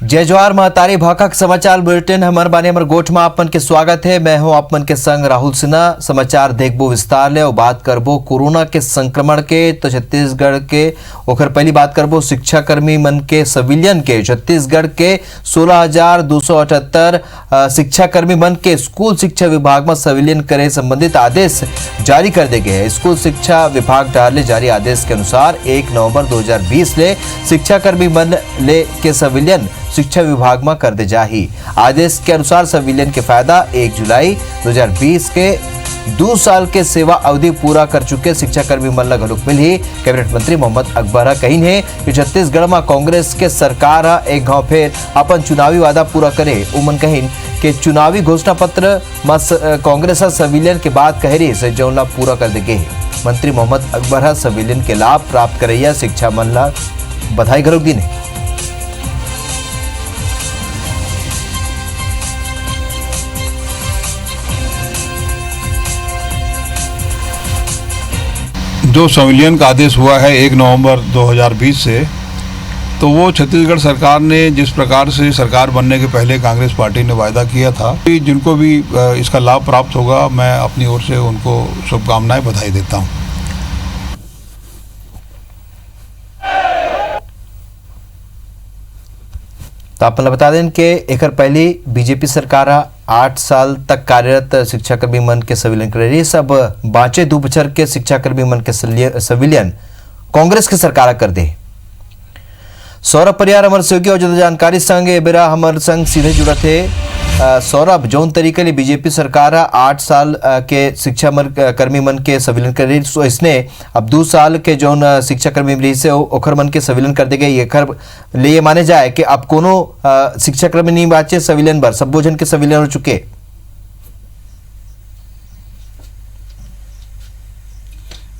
जय जोहार महतारी भाका समाचार बुलेटिन हमार बानी हमार गोठ में आपन के स्वागत है। मैं हूं आपन के संग राहुल सिन्हा। समाचार देखबो विस्तार ले और बात करबो कोरोना के संक्रमण के। तो छत्तीसगढ़ के ओकर पहली बात करबो शिक्षा कर्मी मन के सिविलियन के। छत्तीसगढ़ के 16,278 शिक्षा कर्मी मन के स्कूल शिक्षा विभाग में सिविलियन करे संबंधित आदेश जारी कर दे गए। स्कूल शिक्षा विभाग डाले जारी आदेश के अनुसार 1 नवंबर 2020 ले शिक्षा कर्मी मन ले के सिविलियन शिक्षा विभाग में कर दे जाही। आदेश के अनुसार सिविलियन के फायदा 1 जुलाई 2020 के 2 साल के सेवा अवधि पूरा कर चुके शिक्षा कर्मी मन ला घलोक मिलही। कैबिनेट मंत्री मोहम्मद अकबर कही है कि छत्तीसगढ़ में कांग्रेस के सरकार एक घाव फेर अपन चुनावी वादा पूरा करे। उमन कहिन कि चुनावी घोषणा पत्र में कांग्रेस सिविलियन के बाद कह रही से जौन ला पूरा कर दे गए। मंत्री मोहम्मद अकबर सिविलियन के लाभ प्राप्त करैया शिक्षा मन ला बधाई घलोक दी ने। जो संविलियन का आदेश हुआ है 1 नवंबर 2020 से, तो वो छत्तीसगढ़ सरकार ने जिस प्रकार से सरकार बनने के पहले कांग्रेस पार्टी ने वायदा किया था, जिनको भी इसका लाभ प्राप्त होगा मैं अपनी ओर से उनको शुभकामनाएं बधाई देता हूं। तो आप बता दें कि एक पहली बीजेपी सरकार 8 साल तक कार्यरत शिक्षाकर्मी मन के सिविलियन कर रही। सब बाँचे 2 बछर के शिक्षाकर्मी मन के सिविलियन कांग्रेस के सरकार कर दे। सौरभ परियार हमारे सहयोगी और ज्यादा जानकारी संग बेरा हमारे संग सीधे जुड़ा थे। सौरभ, जौन तरीके लिए बीजेपी सरकार 8 साल के शिक्षा कर्मी मन के सिविलियन कर रही, सो इसने अब 2 साल के जौन शिक्षा कर्मी रही से ओखर मन के सिविलियन कर दे गई। एकर लिए माने जाए कि अब कोनो शिक्षा कर्मी नहीं बाचे सिविलियन बर, सब भोजन के सिविलियन हो चुके।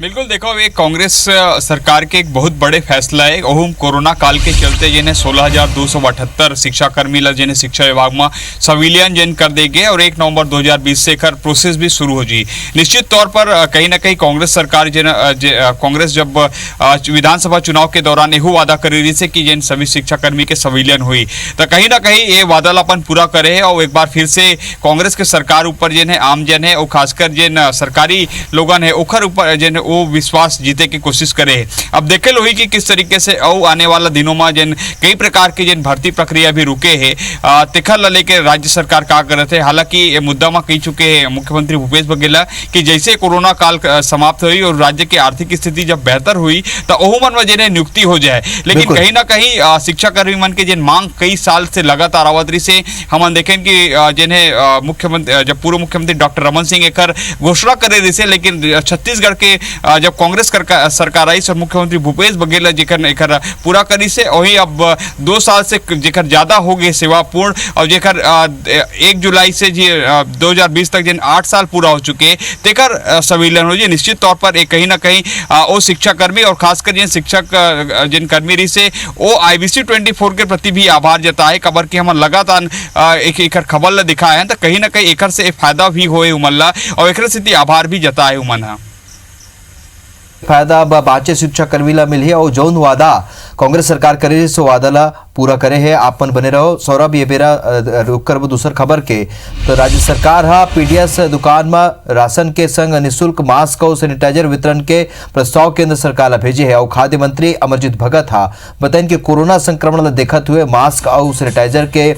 बिल्कुल, देखो ये कांग्रेस सरकार के एक बहुत बड़े फैसला है। ओहुम कोरोना काल के चलते जिन्हें 16,278 शिक्षा कर्मी ला जिन्हें शिक्षा विभाग में सिविलियन जिन कर देंगे और 1 नवंबर 2020 से कर प्रोसेस भी शुरू हो जी। निश्चित तौर पर कहीं ना कहीं कांग्रेस सरकार कांग्रेस जब विधानसभा चुनाव के दौरान यह वादा कर रही थी कि जिन सभी शिक्षा कर्मी के सिविलियन हुई, तो कहीं ना कहीं ये वादा अपन पूरा करे है और एक बार फिर से कांग्रेस के सरकार ऊपर जिन है आम जन है और खासकर जिन सरकारी लोगन है ओखर ऊपर जिन वो विश्वास जीते की कोशिश करे। अब देखे लो ही कि किस तरीके से आने वाला दिनों में जिन कई प्रकार की जिन भर्ती प्रक्रिया भी रुके है, तिखर ला लेके राज्य सरकार का करे थे। हालांकि ये मुद्दा में कही चुके हैं मुख्यमंत्री भूपेश बघेल कि जैसे कोरोना काल समाप्त हुई और राज्य की आर्थिक स्थिति जब बेहतर हुई तो ओहू मन में जिन्हें नियुक्ति हो जाए। लेकिन कहीं ना कहीं शिक्षा कर्मी मन के जिन मांग कई साल से लगातार आवत रही से हम देखें कि जिन्हें मुख्यमंत्री जब पूर्व मुख्यमंत्री डॉक्टर रमन सिंह एक घोषणा करे रही से, लेकिन छत्तीसगढ़ के जब कांग्रेस सरकार आई और मुख्यमंत्री भूपेश बघेल जेकर पूरा करी से वही अब 2 साल से जेकर ज्यादा हो गए सेवा पूर्ण और जेकर 1 जुलाई से जी 2020 तक जिन 8 साल पूरा हो चुके तेकर सिविलियन हो जी। निश्चित तौर पर एक कहीं ना कहीं वो शिक्षा कर्मी और खासकर जिन शिक्षक जिन कर्मी रही से वो IBC 24 के प्रति भी आभार जताए। खबर की हम लगातार एक खबर ला दिखाए हैं, तो कहीं ना कहीं एक से फायदा भी होए उमन और एक से आभार भी जताए उमन फायदा बाचे शिक्षा कर्मी ला मिली है और जौन वादा कांग्रेस सरकार करे सो वादा ला पूरा करे है। आपन बने रहो। सौरभ, ये बेरा रुक कर दूसर खबर के। तो राज्य सरकार PDS दुकान में राशन के संग निःशुल्क मास्क और सैनिटाइजर वितरण के प्रस्ताव केंद्र सरकार ला भेजे है और खाद्य मंत्री अमरजीत भगत बताएं कि कोरोना संक्रमण ला देखते हुए मास्क और सैनिटाइजर के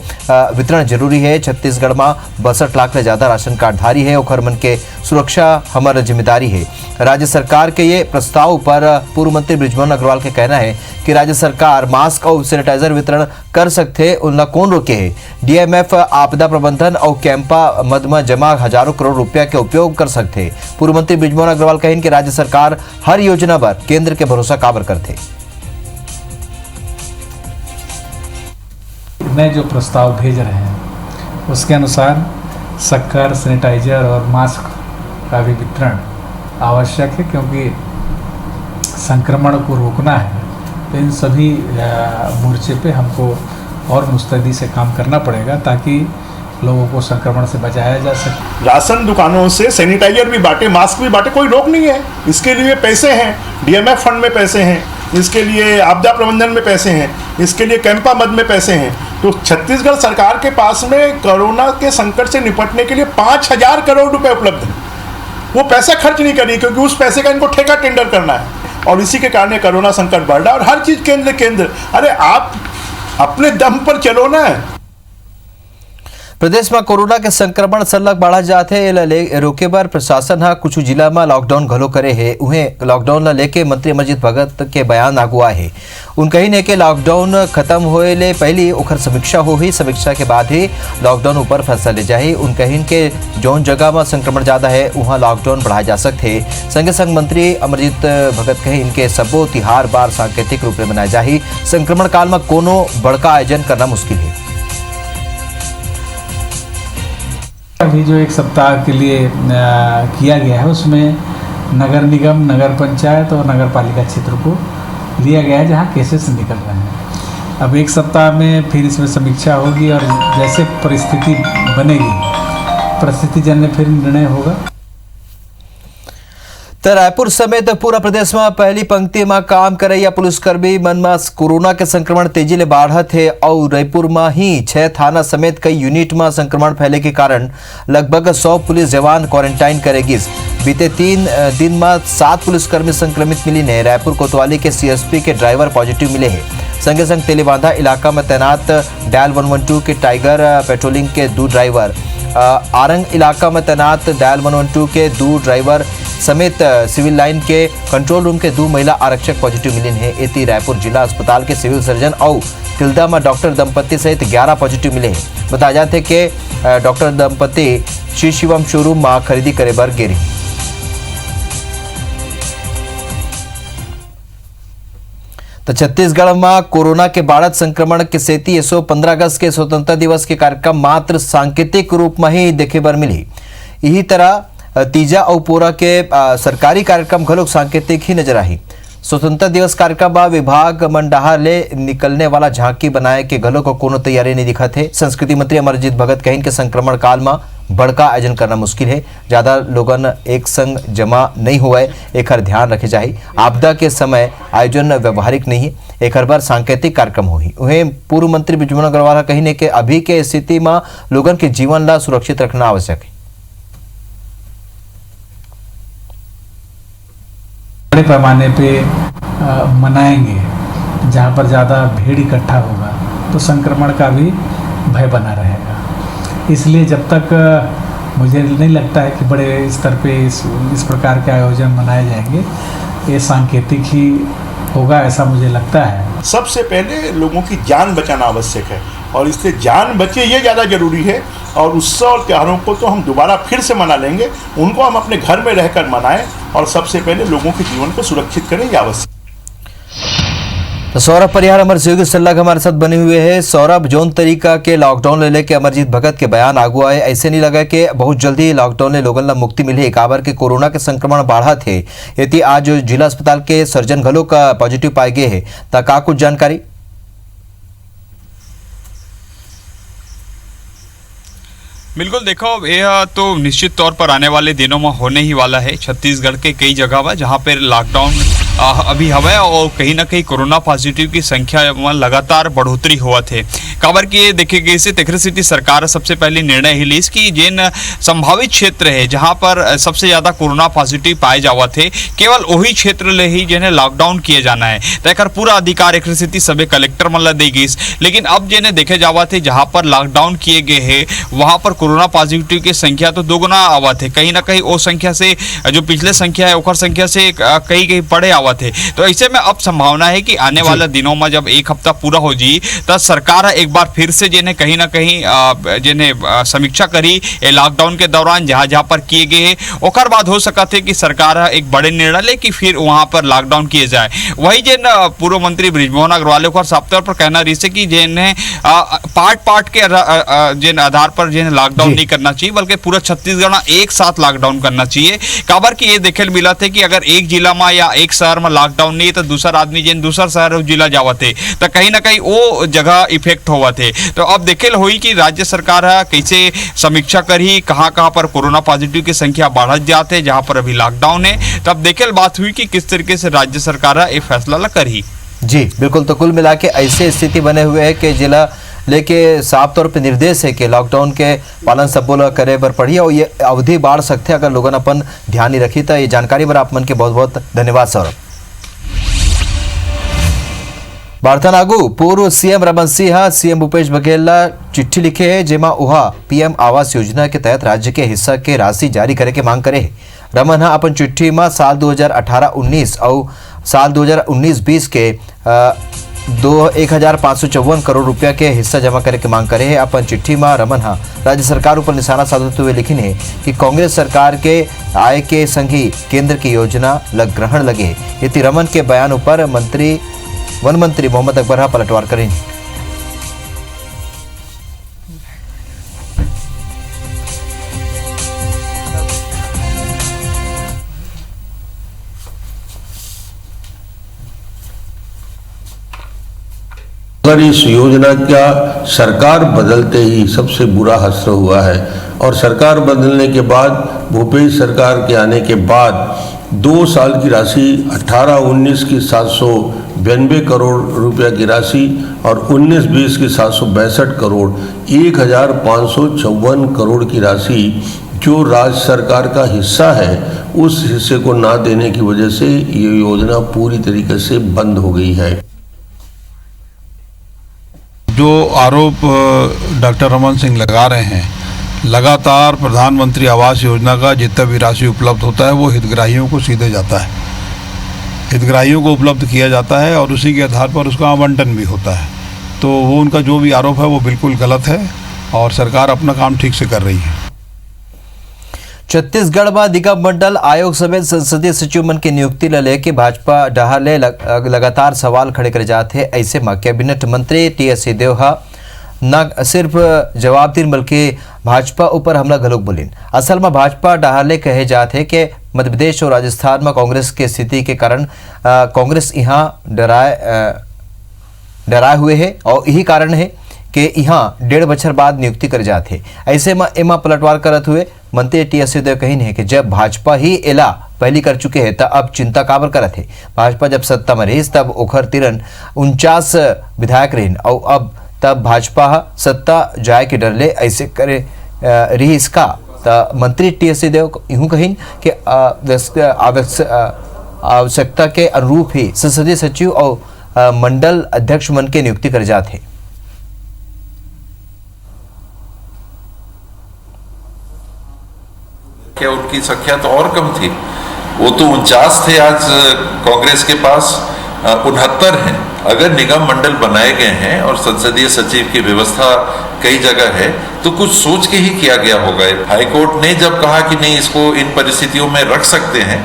वितरण जरूरी है। छत्तीसगढ़ में 62 लाख से ज्यादा राशन कार्डधारी है और मन के सुरक्षा हमारा जिम्मेदारी है। राज्य सरकार के ये प्रस्ताव पर पूर्व मंत्री बृजमोहन अग्रवाल का कहना है कि राज्य सरकार मास्क और सैनिटाइजर वितरण कर सकते उनला कौन रोके है। DMF आपदा प्रबंधन और कैंपा मद में जमा हजारों करोड़ रुपया के उपयोग कर सकते। पूर्व मंत्री बृजमोहन अग्रवाल कहें कि राज्य सरकार हर योजना पर केंद्र के भरोसा काबर करते। नए जो प्रस्ताव भेज रहे हैं उसके अनुसार शक्कर, सैनिटाइजर और मास्क का भी वितरण आवश्यक है, क्योंकि संक्रमण को रोकना है। तो इन सभी मोर्चे पे हमको और मुस्तैदी से काम करना पड़ेगा ताकि लोगों को संक्रमण से बचाया जा सके। राशन दुकानों से सैनिटाइजर भी बांटे, मास्क भी बांटे, कोई रोक नहीं है। इसके लिए पैसे हैं, DMF फंड में पैसे हैं, इसके लिए आपदा प्रबंधन में पैसे हैं, इसके लिए कैंपा मद में पैसे हैं। तो छत्तीसगढ़ सरकार के पास में कोरोना के संकट से निपटने के लिए 5,000 करोड़ रुपए उपलब्ध है। वो पैसा खर्च नहीं करी क्योंकि उस पैसे का इनको ठेका टेंडर करना है, और इसी के कारण कोरोना संकट बढ़ रहा है। और हर चीज केंद्र। अरे आप अपने दम पर चलो ना। प्रदेश में कोरोना के संक्रमण सलग बढ़ा जाते रोके बर प्रशासन हा कुछ जिला में लॉकडाउन घलो करे है। उन्हें लॉकडाउन ला लेके मंत्री अमरजीत भगत के बयान आगुआ है। उन कही ने के लॉकडाउन खत्म होए ले पहली ओखर समीक्षा होही, समीक्षा के बाद ही लॉकडाउन ऊपर फैसला ले जाही। उन कही के जौन जगह में संक्रमण ज्यादा है वहाँ लॉकडाउन बढ़ाया जा सकते। संगे संग मंत्री अमरजीत भगत कही इनके सबो तिहार बार सांकेतिक रूप में मनाए जाही। संक्रमण काल में कोनो बड़का आयोजन करना मुश्किल है। अभी जो एक सप्ताह के लिए किया गया है उसमें नगर निगम, नगर पंचायत और नगर पालिका क्षेत्र को लिया गया है जहां केसेस निकल रहे हैं। अब एक सप्ताह में फिर इसमें समीक्षा होगी और जैसे परिस्थिति बनेगी परिस्थिति जन्य फिर निर्णय होगा। तो रायपुर समेत पूरा प्रदेश में पहली पंक्ति में काम करैया पुलिसकर्मी मन में कोरोना के संक्रमण तेजी ले बढ़त है और रायपुर में ही 6 थाना समेत कई यूनिट में संक्रमण फैले के कारण लगभग 100 पुलिस जवान क्वारंटाइन करेगी। बीते 3 दिन में 7 पुलिसकर्मी संक्रमित मिली है। रायपुर कोतवाली के सीएसपी के ड्राइवर पॉजिटिव मिले हैं। संगे संग तेलीबांधा इलाका में तैनात डायल 112 के टाइगर पेट्रोलिंग के 2 ड्राइवर, आरंग इलाका में तैनात डायल 112 के 2 ड्राइवर समेत सिविल लाइन के कंट्रोल रूम के 2 महिला आरक्षक पॉजिटिव मिले हैं। एती रायपुर जिला अस्पताल के सिविल सर्जन और तिल्दा में डॉक्टर दंपति सहित 11 पॉजिटिव मिले हैं। बताया जाते कि डॉक्टर दंपति श्री शिवम शोरूम में खरीदी करे बर गिरी। तो छत्तीसगढ़ में कोरोना के बढ़त संक्रमण के सेती 15 अगस्त के स्वतंत्रता दिवस के कार्यक्रम मात्र सांकेतिक रूप में ही देखे बर मिली। यही तरह तीजा और पूरा के सरकारी कार्यक्रम घलोक सांकेतिक ही नजर आई। स्वतंत्रता दिवस कार्यक्रम में विभाग मंडाहा ले निकलने वाला झांकी बनाए के घलोक को कोनो तैयारी नहीं दिखा थे। संस्कृति मंत्री अमरजीत भगत कहिन के संक्रमण काल में बड़का आयोजन करना मुश्किल है। ज्यादा लोगन एक संग जमा नहीं हुआ, एक ध्यान रखे जाए। आपदा के समय आयोजन व्यवहारिक नहीं है, एक बार सांकेतिक कार्यक्रम होही। उन्हें पूर्व मंत्री बिजमोहन अग्रवाल कहिने के अभी के स्थिति में लोगन के जीवन ला सुरक्षित रखना आवश्यक है। बड़े पैमाने पे मनाएंगे जहाँ पर ज़्यादा भीड़ इकट्ठा होगा तो संक्रमण का भी भय बना रहेगा। इसलिए जब तक मुझे नहीं लगता है कि बड़े स्तर पे इस प्रकार के आयोजन मनाए जाएंगे, ये सांकेतिक ही होगा ऐसा मुझे लगता है। सबसे पहले लोगों की जान बचाना आवश्यक है और इसलिए जान बचे ये ज़्यादा जरूरी है। और उत्सव और त्योहारों को तो हम दोबारा फिर से मना लेंगे, उनको हम अपने घर में रहकर मनाएं और सबसे पहले लोगों के जीवन को सुरक्षित करें, ये आवश्यक। तो सौरभ परिहार हमारे सहयोगी सल्लाहकार हमारे साथ बने हुए हैं। सौरभ, जोन तरीका के लॉकडाउन ले लेके अमरजीत भगत के बयान आगुआ है, ऐसे नहीं लगा कि बहुत जल्दी लॉकडाउन ले लोगन ला मुक्ति मिली। काबर के कोरोना के संक्रमण बढ़ा थे, यदि आज जिला अस्पताल के सर्जन घलो का पॉजिटिव पाए गए हैं, का कुछ जानकारी? बिल्कुल, देखो यह तो निश्चित तौर पर आने वाले दिनों में होने ही वाला है। छत्तीसगढ़ के कई जगह पर जहाँ पर लॉकडाउन अभी हवा है और कहीं ना कहीं कोरोना पॉजिटिव की संख्या में लगातार बढ़ोतरी हुआ थे। काबर की देखे गए से तेखरे सिटी सरकार सबसे पहले निर्णय ही लीस कि जिन संभावित क्षेत्र है जहां पर सबसे ज़्यादा कोरोना पॉजिटिव पाए जावा थे, केवल वही क्षेत्र ले ही जिन्हें लॉकडाउन किए जाना है। तैकर पूरा अधिकार एक स्थिति सभी कलेक्टर मन ला दी गई। लेकिन अब जिन्हें देखे जावा थे जहां पर लॉकडाउन किए गए हैं वहां पर कोरोना पॉजिटिव की संख्या तो दोगुना आवा थे। कहीं ना कहीं वो संख्या से जो पिछले संख्या है ओकर संख्या से कहीं बड़े आवा थे। तो ऐसे में अब संभावना है कि आने वाला दिनों में जब एक हफ्ता पूरा हो जी तब सरकार एक बार फिर से जिन्हें कहीं ना कहीं जिन्हें समीक्षा करी लॉकडाउन के दौरान जहां जहां पर किए गए हैं, ओकर बाद हो सका थे कि सरकार एक बड़े निर्णय ले कि फिर वहां पर लॉकडाउन किए जाए। वही जिन पूर्व मंत्री बिजमोहन अग्रवाल को साफ तौर पर कहना रही से कि जिन्हें पार्ट के जिन आधार पर जिन्हें लॉकडाउन नहीं करना चाहिए बल्कि पूरा छत्तीसगढ़ में एक साथ लॉकडाउन करना चाहिए। काबर की ये देखे मिला थे कि अगर एक जिला में या एक शहर में लॉकडाउन नहीं तो दूसरा आदमी जिन दूसरा शहर जिला जावते तो कहीं ना कहीं वो जगह इफेक्ट हुआ थे। तो अब देखेल हुई कि राज्य सरकार कैसे समीक्षा करी, कहां कहां पर कोरोना पॉजिटिव की संख्या बढ़त जाते जहां पर अभी लॉकडाउन है। तब देखेल बात हुई कि किस तरीके से राज्य सरकार ये फैसला ला करी। जी बिल्कुल, तो कुल मिला के ऐसे स्थिति बने हुए है कि जिला लेके साफ तौर पे निर्देश है कि लॉकडाउन के पालन सब लोग करे बर पड़ी और ये अवधि बाढ़ सकते अगर लोगन अपन ध्यान नहीं रखी। तो ये जानकारी बर आप मन के बहुत बहुत धन्यवाद सौरभ। बारथन आगू पूर्व सीएम रमन सिंह सीएम भूपेश बघेल ला चिट्ठी लिखे है जेमा उहा पीएम आवास योजना के तहत राज्य के हिस्सा के राशि जारी करे के मांग करे है। रमन हा अपन चिट्ठी में साल 2018-19 और साल 2019-20 के 1554 करोड़ रुपया के हिस्सा जमा करे के मांग करे है। अपन चिट्ठी में रमन हा राज्य सरकार ऊपर निशाना साधते हुए लिखिन है कि कांग्रेस सरकार के आय के संग ही केंद्र की योजना लग ग्रहण लगे। इति रमन के बयान ऊपर वन मंत्री मोहम्मद अकबर पलटवार करें। अगर इस योजना का सरकार बदलते ही सबसे बुरा असर हुआ है और सरकार बदलने के बाद भूपेश सरकार के आने के बाद 2 साल की राशि 18-19 की 792 करोड़ रुपया की राशि और 19-20 की 762 करोड़ 1554 करोड़ की राशि जो राज्य सरकार का हिस्सा है उस हिस्से को ना देने की वजह से ये योजना पूरी तरीके से बंद हो गई है। जो आरोप डॉक्टर रमन सिंह लगा रहे हैं, लगातार प्रधानमंत्री आवास योजना का जितना भी राशि उपलब्ध होता है वो हितग्राहियों को सीधे जाता है, हितग्राहियों को उपलब्ध किया जाता है और उसी के आधार पर उसका आवंटन भी होता है। तो वो उनका जो भी आरोप है वो बिल्कुल गलत है और सरकार अपना काम ठीक से कर रही है। छत्तीसगढ़ में निगम मंडल आयोग समेत संसदीय सचिव मन की नियुक्ति ल लेके भाजपा डहार ले लगातार सवाल खड़े करे जाते हैं। ऐसे में कैबिनेट मंत्री टी.एस. सिंहदेव न सिर्फ जवाब दिन बल्कि भाजपा ऊपर हमला घलोक बोलिन। असल में भाजपा डहार ले कहे जाते हैं कि मध्य प्रदेश और राजस्थान में कांग्रेस के स्थिति के कारण कांग्रेस यहाँ डराए हुए है और यही कारण है कि यहाँ 1.5 बछर बाद नियुक्ति कर जाते। ऐसे में एमा पलटवार करत हुए मंत्री टी.एस. सिंहदेव कहिन है कि जब भाजपा ही एला पहली कर चुके हैं तब अब चिंता काबर करत है। भाजपा जब सत्ता में रही तब ओखर तिरन 49 विधायक रहिन और अब तब भाजपा सत्ता जाए के डर ले ऐसे करे रही इसका। तो मंत्री टी.एस. सिंहदेव यूँ कहिन कि आवश्यकता के अनुरूप ही संसदीय सचिव और मंडल अध्यक्ष मन के नियुक्ति कर जाते। क्या उनकी संख्या तो और कम थी, वो तो 49 थे, आज कांग्रेस के पास 69 हैं। अगर निगम मंडल बनाए गए हैं और संसदीय सचिव की व्यवस्था कई जगह है तो कुछ सोच के ही किया गया होगा। हाईकोर्ट ने जब कहा कि नहीं इसको इन परिस्थितियों में रख सकते हैं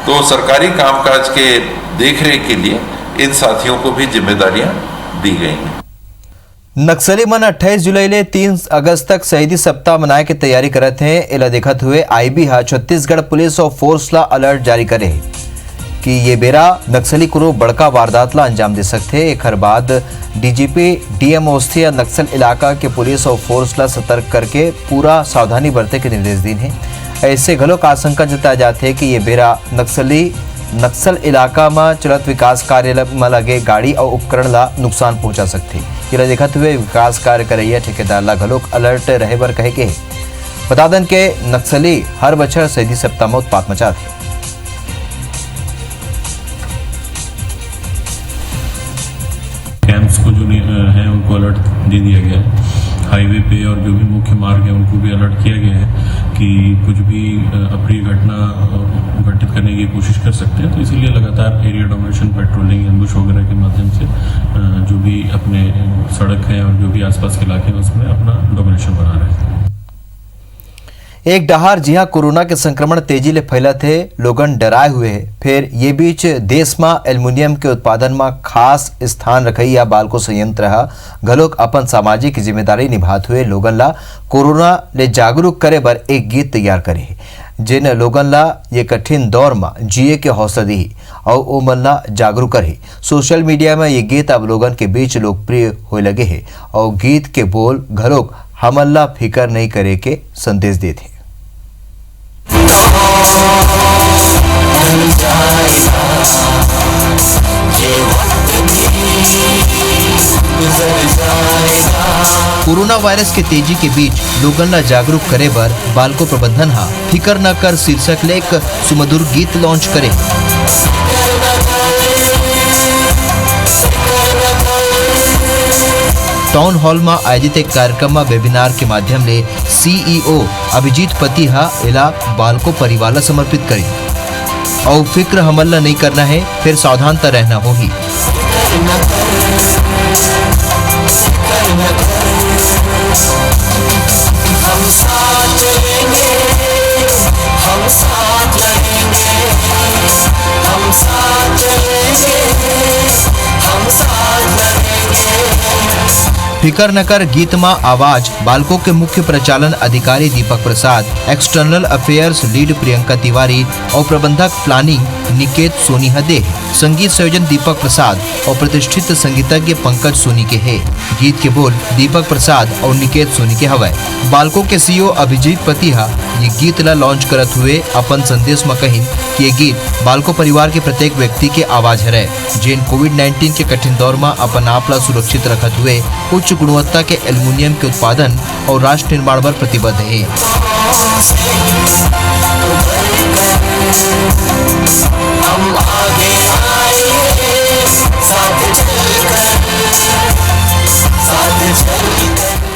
तो सरकारी कामकाज के देखरेख के लिए इन साथियों को भी जिम्मेदारियां दी गई हैं। नक्सली मन 28 जुलाई ले 3 अगस्त तक शहीदी सप्ताह मनाए की तैयारी करते हैं। इला देखते हुए आईबी छत्तीसगढ़ पुलिस और फोर्स ला अलर्ट जारी करे कि ये बेरा नक्सली को बड़का वारदात ला अंजाम दे सकते। एक बाद डीजीपी डीएम अवस्थी नक्सल इलाका के पुलिस और फोर्स ला सतर्क करके पूरा सावधानी बरते के निर्देश दिन है। ऐसे घलोक आशंका जताया जाते है कि ये बेरा नक्सल इलाका में चलत विकास कार्य में लगे गाड़ी और उपकरण ला नुकसान पहुंचा सकते। इला देखते हुए विकास कार्य करैया ठेकेदार ला घलोक अलर्ट रहे बर कहे के बता दें के नक्सली हर बछर शहीदी सप्ताह में उत्पात मचाते। कैंप्स को जो है उनको अलर्ट दे दिया गया है। हाईवे पे और जो भी मुख्य मार्ग है उनको भी अलर्ट किया गया है कि कुछ भी अप्रिय घटना घटित करने की कोशिश कर सकते हैं। तो इसीलिए लगातार एरिया डोमिनेशन, पेट्रोलिंग, एम्बुश वगैरह के माध्यम से जो भी अपने सड़क है और जो भी आसपास के इलाके हैं उसमें अपना डोमिनेशन बना रहे हैं। एक डहार जहां कोरोना के संक्रमण तेजी ले फैला थे, लोगन डराए हुए है। फिर ये बीच देश में एल्युमिनियम के उत्पादन में खास स्थान रखैया बालको संयंत्र घलोक अपन सामाजिक जिम्मेदारी निभाते हुए लोगन ला कोरोना ले जागरूक करे बर एक गीत तैयार करे है, जिन लोगन ला ये कठिन दौर में जिए के हौसला दी और ओ मन ला जागरूक करे। सोशल मीडिया में ये गीत अब लोगन के बीच लोकप्रिय होने लगे है और गीत के बोल घलोक हमला फिकर नहीं करे के संदेश देते। कोरोना वायरस के तेजी के बीच लोगन ला जागरूक करे बर बालको प्रबंधन हा फिकर न कर शीर्षक ले एक सुमधुर गीत लॉन्च करे। टाउन हॉल में आयोजित एक कार्यक्रम में वेबिनार के माध्यम ले सीईओ अभिजीत पति हा एला बालको परिवार ला समर्पित करी और फिक्र हमल ला नहीं करना है, फिर सावधानता रहना होगी। फिकर न कर गीत में आवाज बालको के मुख्य प्रचालन अधिकारी Deepak Prasad, external affairs lead Priyanka Tiwari और प्रबंधक प्लानिंग निकेत सोनी हदे। संगीत संयोजन दीपक प्रसाद और प्रतिष्ठित संगीतज्ञ पंकज सोनी के है। गीत के बोल दीपक प्रसाद और निकेत सोनी के हवय। बालको के सीईओ अभिजीत पतिहा ये गीत ला लॉन्च करत हुए अपन संदेश में कही कि ये गीत बालको परिवार के प्रत्येक व्यक्ति के आवाज हरे, जिन कोविड-19 के कठिन दौर में अपन आप ला सुरक्षित रखत हुए उच्च गुणवत्ता के एल्युमिनियम के उत्पादन और राष्ट्र निर्माण पर प्रतिबद्ध है।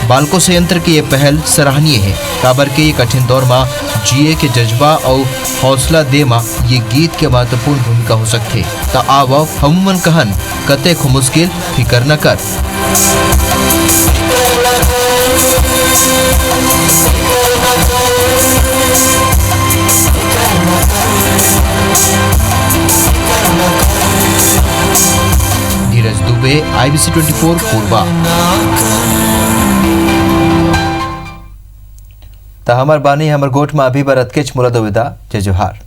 बालको संयंत्र की ये पहल सराहनीय है। काबर के ये कठिन दौर में जिए के जज्बा और हौसला दे में ये गीत के महत्वपूर्ण भूमिका हो सकते। ता आव हम मन कहन कते खो मुश्किल फिकर न कर। धीरज दुबे, IBC 24 पूर्वा। ता हमर बानी हमर गोठ में अभी बरत के मुला दुविधा जय जोहार।